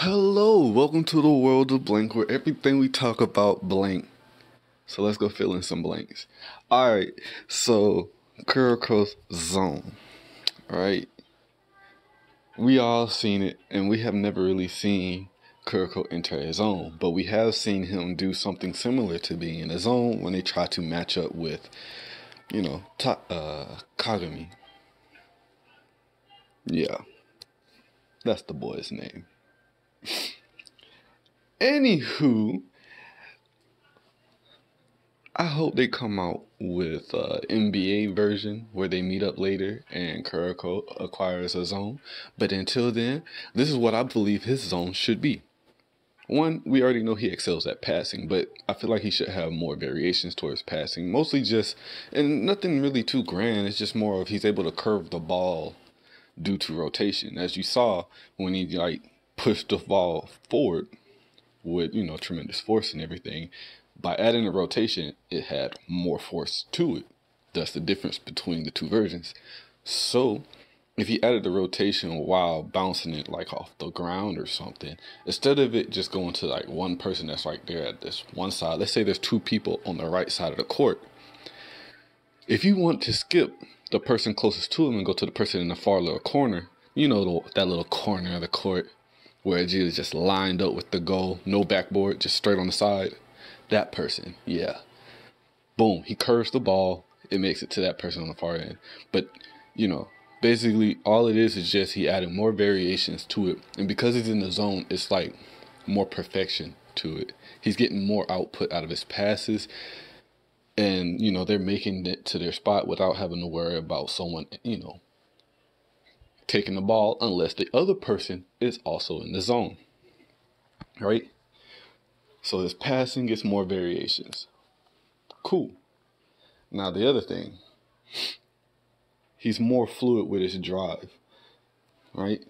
Hello, welcome to the world of blank where everything we talk about blank. So let's go fill in some blanks. Alright, so Kuroko's zone. Alright. We all seen it and we have never really seen Kuroko enter his zone, but we have seen him do something similar to being in a zone when they try to match up with, Kagami. Yeah, that's the boy's name. Anywho, I hope they come out with NBA version where they meet up later and Kuroko acquires a zone. But until then, this is what I believe his zone should be. One, we already know he excels at passing, but I feel like he should have more variations towards passing. Mostly just, and nothing really too grand. It's just more of he's able to curve the ball due to rotation. As you saw when he pushed the ball forward with, tremendous force and everything. By adding the rotation, it had more force to it. That's the difference between the two versions. So, if he added the rotation while bouncing it off the ground or something, instead of it just going to one person that's right there at this one side, let's say there's two people on the right side of the court. If you want to skip the person closest to him and go to the person in the far little corner, that little corner of the court where it's just lined up with the goal, no backboard, just straight on the side. That person, yeah. Boom, he curves the ball. It makes it to that person on the far end. But, basically all it is just he added more variations to it. And because he's in the zone, it's more perfection to it. He's getting more output out of his passes. And, they're making it to their spot without having to worry about someone, taking the ball unless the other person is also in the zone. Right? So his passing gets more variations. Cool. Now the other thing, he's more fluid with his drive. Right?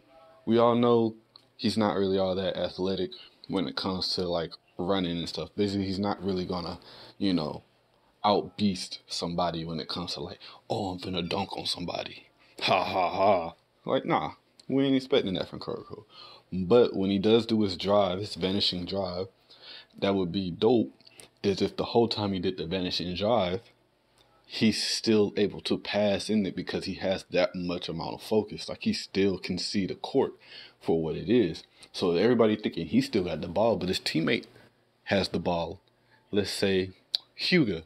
We all know he's not really all that athletic when it comes to running and stuff. Basically, he's not really gonna, outbeast somebody when it comes to oh, I'm finna dunk on somebody. Ha ha ha. Nah, we ain't expecting that from Kuroko. But when he does do his drive, his vanishing drive, that would be dope is if the whole time he did the vanishing drive, he's still able to pass in it because he has that much amount of focus. He still can see the court for what it is. So everybody thinking he still got the ball, but his teammate has the ball. Let's say Hyuga.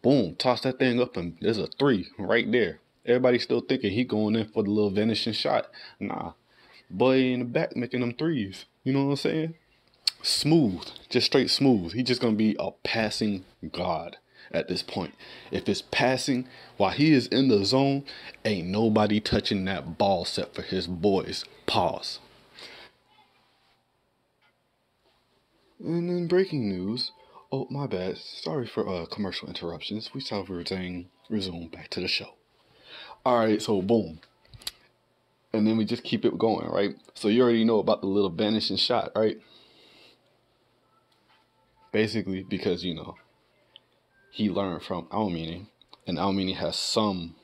Boom, toss that thing up and there's a three right there. Everybody's still thinking he going in for the little vanishing shot. Nah, boy in the back making them threes. You know what I'm saying? Smooth, just straight smooth. He's just going to be a passing god at this point. If it's passing while he is in the zone, ain't nobody touching that ball set for his boys. Pause. And then breaking news. Oh, my bad. Sorry for commercial interruptions. We saw we were saying resume back to the show. Alright, so boom. And then we just keep it going, right? So you already know about the little vanishing shot, right? Basically, because, he learned from Aomini, and Aomini has some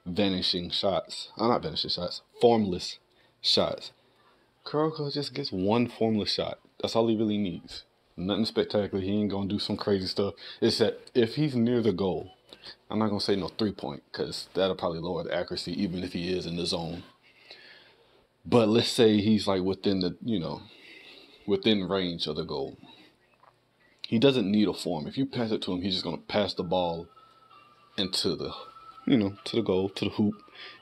vanishing shots. Not vanishing shots, formless shots. Kuroko just gets one formless shot. That's all he really needs. Nothing spectacular. He ain't gonna do some crazy stuff. It's that if he's near the goal, I'm not gonna say no 3-point, because that'll probably lower the accuracy, even if he is in the zone. But let's say he's within the, within range of the goal. He doesn't need a form. If you pass it to him, he's just going to pass the ball into the, to the goal, to the hoop.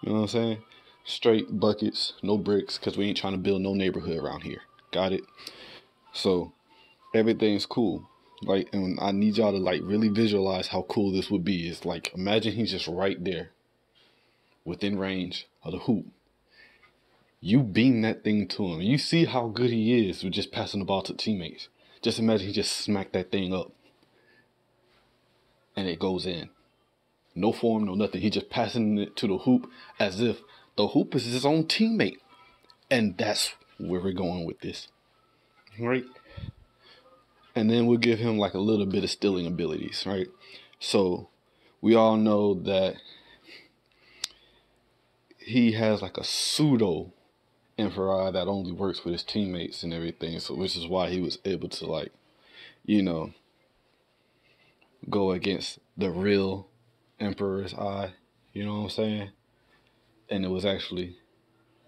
You know what I'm saying? Straight buckets, no bricks, because we ain't trying to build no neighborhood around here. Got it? So, everything's cool. And I need y'all to, really visualize how cool this would be. It's imagine he's just right there, within range of the hoop. You beam that thing to him. You see how good he is with just passing the ball to teammates. Just imagine he just smacked that thing up. And it goes in. No form, no nothing. He just passing it to the hoop as if the hoop is his own teammate. And that's where we're going with this. Right? And then we'll give him a little bit of stealing abilities, right? So we all know that he has a pseudo emperor that only works with his teammates and everything. So which is why he was able to, like, you know, go against the real emperor's eye. You know what I'm saying? And it was actually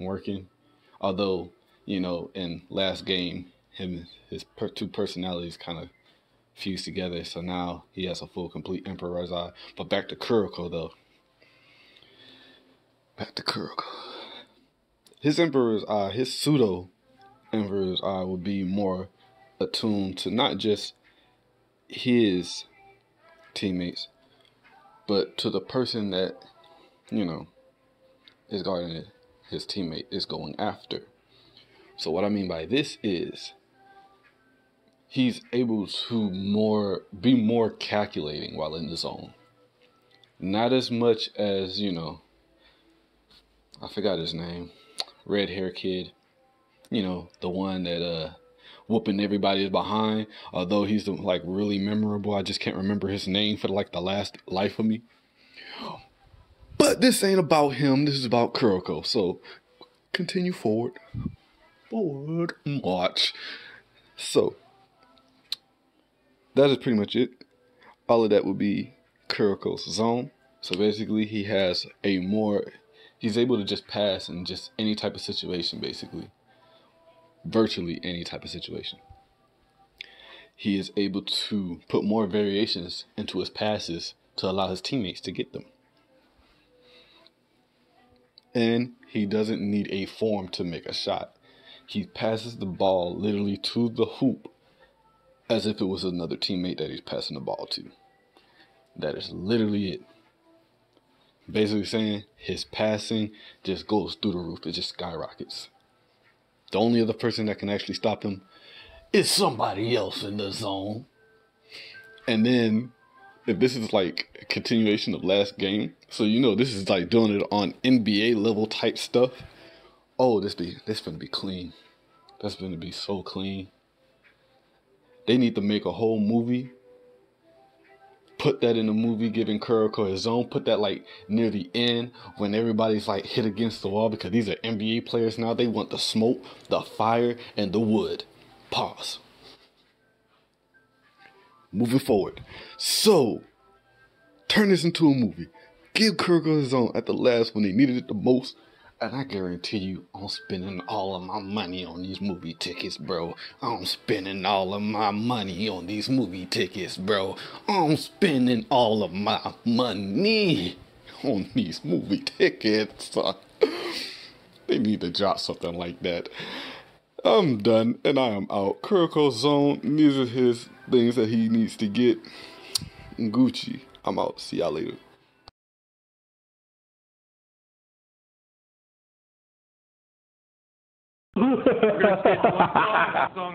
working. Although, you know, in last game, his two personalities kind of fused together. So now he has a full, complete emperor's eye. But back to Kuroko, though. Back to Kuroko. His emperor's eye, his pseudo emperor's eye, would be more attuned to not just his teammates, but to the person that, you know, is guarding his teammate is going after. So what I mean by this is he's able to be more calculating while in the zone. Not as much as, you know, I forgot his name, red hair kid, you know, the one that whooping everybody is behind. Although he's like really memorable, I just can't remember his name for like the last life of me. But this ain't about him. This is about Kuroko. So continue forward, watch. So that is pretty much it. All of that would be Kuroko's zone. So basically, he's able to just pass in just any type of situation, basically. Virtually any type of situation. He is able to put more variations into his passes to allow his teammates to get them. And he doesn't need a form to make a shot. He passes the ball literally to the hoop as if it was another teammate that he's passing the ball to. That is literally it. Basically saying his passing just goes through the roof. It just skyrockets. The only other person that can actually stop him is somebody else in the zone. And then, if this is like a continuation of last game, so you know this is like doing it on NBA level type stuff. Oh, this gonna be clean. That's gonna be so clean. They need to make a whole movie. Put that in the movie, giving Kuroko his zone. Put that like near the end when everybody's like hit against the wall, because these are NBA players now. They want the smoke, the fire, and the wood. Pause. Moving forward. So, turn this into a movie. Give Kuroko his zone at the last when they needed it the most. And I guarantee you, I'm spending all of my money on these movie tickets, bro. I'm spending all of my money on these movie tickets, bro. I'm spending all of my money on these movie tickets. They need to drop something like that. I'm done, and I am out. Kuroko's zone, these are his things that he needs to get. Gucci. I'm out. See y'all later. We're gonna skip one song.